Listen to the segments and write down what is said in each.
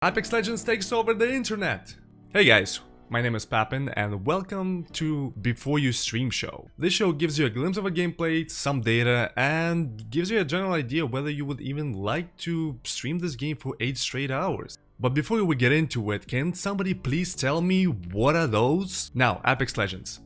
Apex Legends takes over the internet! Hey guys, my name is Papin and welcome to Before You Stream Show. This show gives you a glimpse of a gameplay, some data, and gives you a general idea whether you would even like to stream this game for 8 straight hours. But before we get into it, can somebody please tell me what are those? Now, Apex Legends.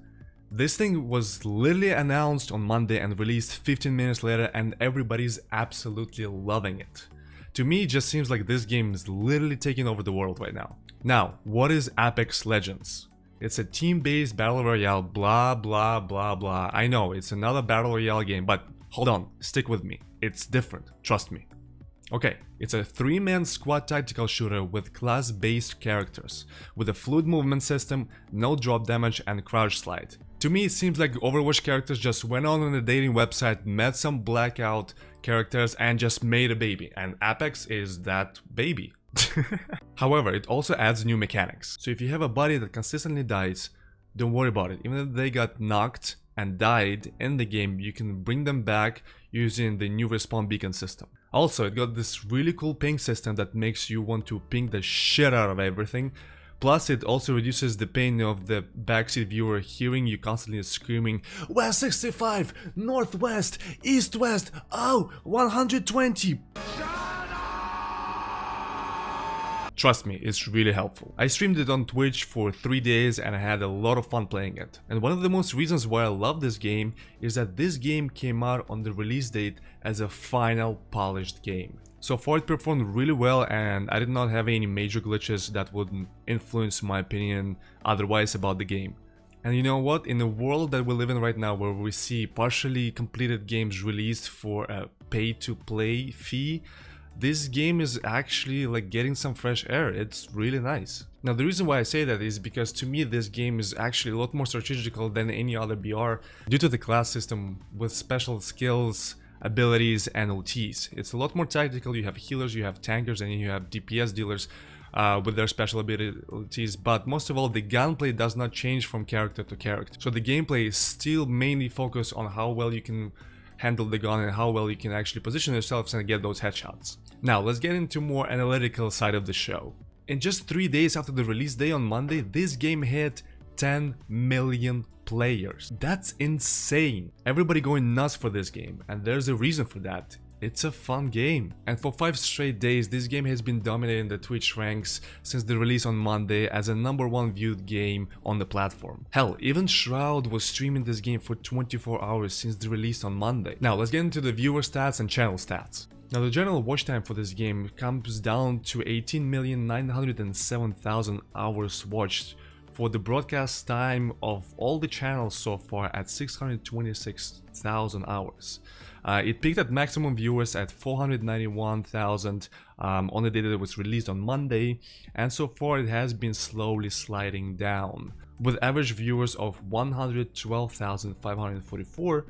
This thing was literally announced on Monday and released 15 minutes later, and everybody's absolutely loving it. To me, it just seems like this game is literally taking over the world right now. Now, what is Apex Legends? It's a team-based battle royale, blah blah blah blah. I know, it's another battle royale game, but hold on, stick with me. It's different, trust me. Okay, it's a 3-man squad tactical shooter with class-based characters, with a fluid movement system, no drop damage and crouch slide. To me, it seems like Overwatch characters just went on a dating website, met some blackout characters and just made a baby, and Apex is that baby. However, it also adds new mechanics. So if you have a buddy that consistently dies, don't worry about it. Even if they got knocked and died in the game, you can bring them back using the new respawn beacon system. Also, it got this really cool ping system that makes you want to ping the shit out of everything. Plus, it also reduces the pain of the backseat viewer hearing you constantly screaming, West 65, Northwest, East-West, oh, 120! Trust me, it's really helpful. I streamed it on Twitch for 3 days and I had a lot of fun playing it. And one of the most reasons why I love this game is that this game came out on the release date as a final polished game. So far it performed really well and I did not have any major glitches that would influence my opinion otherwise about the game. And you know what? In the world that we live in right now, where we see partially completed games released for a pay-to-play fee, this game is actually like getting some fresh air. It's really nice. Now the reason why I say that is because to me this game is actually a lot more strategical than any other BR due to the class system with special skills, abilities and OTs. It's a lot more tactical. You have healers, you have tankers, and you have DPS dealers with their special abilities, but most of all the gunplay does not change from character to character. So the gameplay is still mainly focused on how well you can handle the gun and how well you can actually position yourselves and get those headshots. Now let's get into more analytical side of the show. In just 3 days after the release day on Monday, this game hit 10 million players. That's insane. Everybody going nuts for this game, and there's a reason for that. It's a fun game. And for 5 straight days, this game has been dominating the Twitch ranks since the release on Monday as a #1 viewed game on the platform. Hell, even Shroud was streaming this game for 24 hours since the release on Monday. Now let's get into the viewer stats and channel stats. Now the general watch time for this game comes down to 18,907,000 hours watched, for the broadcast time of all the channels so far at 626,000 hours. It peaked at maximum viewers at 491,000 on the day that it was released on Monday, and so far it has been slowly sliding down, with average viewers of 112,544,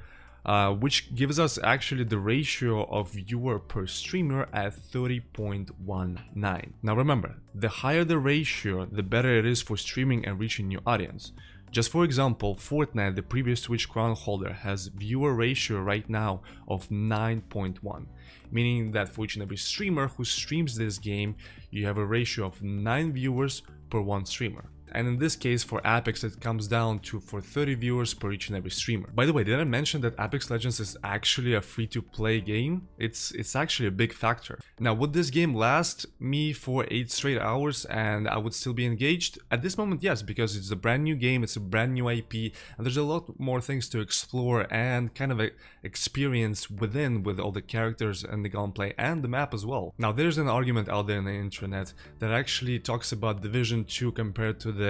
which gives us actually the ratio of viewer per streamer at 30.19. Now remember, the higher the ratio, the better it is for streaming and reaching new audience. Just for example, Fortnite, the previous Twitch crown holder, has viewer ratio right now of 9.1, meaning that for each and every streamer who streams this game, you have a ratio of 9 viewers per 1 streamer. And in this case, for Apex, it comes down to for 30 viewers per each and every streamer. By the way, did I mention that Apex Legends is actually a free-to-play game? It's actually a big factor. Now, would this game last me for 8 straight hours and I would still be engaged? At this moment, yes, because it's a brand new game, it's a brand new IP, and there's a lot more things to explore and kind of experience within with all the characters and the gunplay and the map as well. Now, there's an argument out there in the internet that actually talks about Division 2 compared to the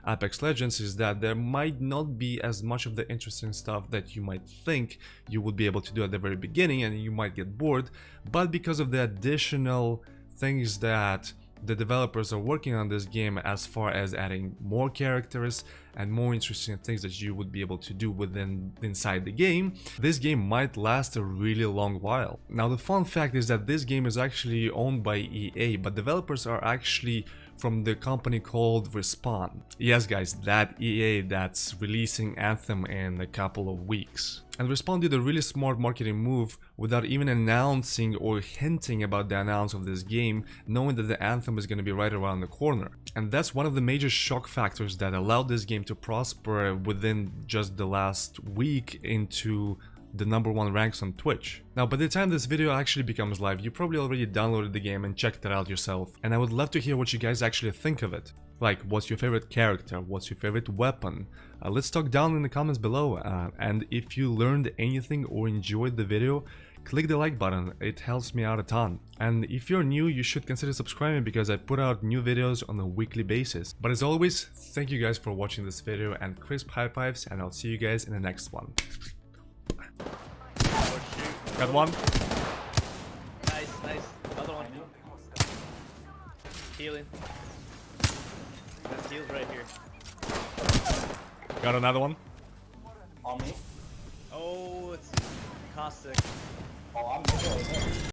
Apex Legends, is that there might not be as much of the interesting stuff that you might think you would be able to do at the very beginning, and you might get bored, but because of the additional things that the developers are working on this game, as far as adding more characters, and more interesting things that you would be able to do inside the game, this game might last a really long while. Now the fun fact is that this game is actually owned by EA, but developers are actually from the company called Respawn. Yes guys, that EA that's releasing Anthem in a couple of weeks. And Respawn did a really smart marketing move without even announcing or hinting about the announce of this game, knowing that the Anthem is going to be right around the corner. And that's one of the major shock factors that allowed this game to prosper within just the last week into the #1 ranks on Twitch. Now by the time this video actually becomes live, you probably already downloaded the game and checked it out yourself, and I would love to hear what you guys actually think of it. Like, what's your favorite character? What's your favorite weapon? Let's talk down in the comments below, and if you learned anything or enjoyed the video, click the like button, it helps me out a ton. And if you're new, you should consider subscribing because I put out new videos on a weekly basis. But as always, thank you guys for watching this video, and crisp high fives, and I'll see you guys in the next one. Got one. Nice, nice. Another one. Healing. There's heals right here. Got another one. On me. Oh, it's caustic. Oh, I'm good.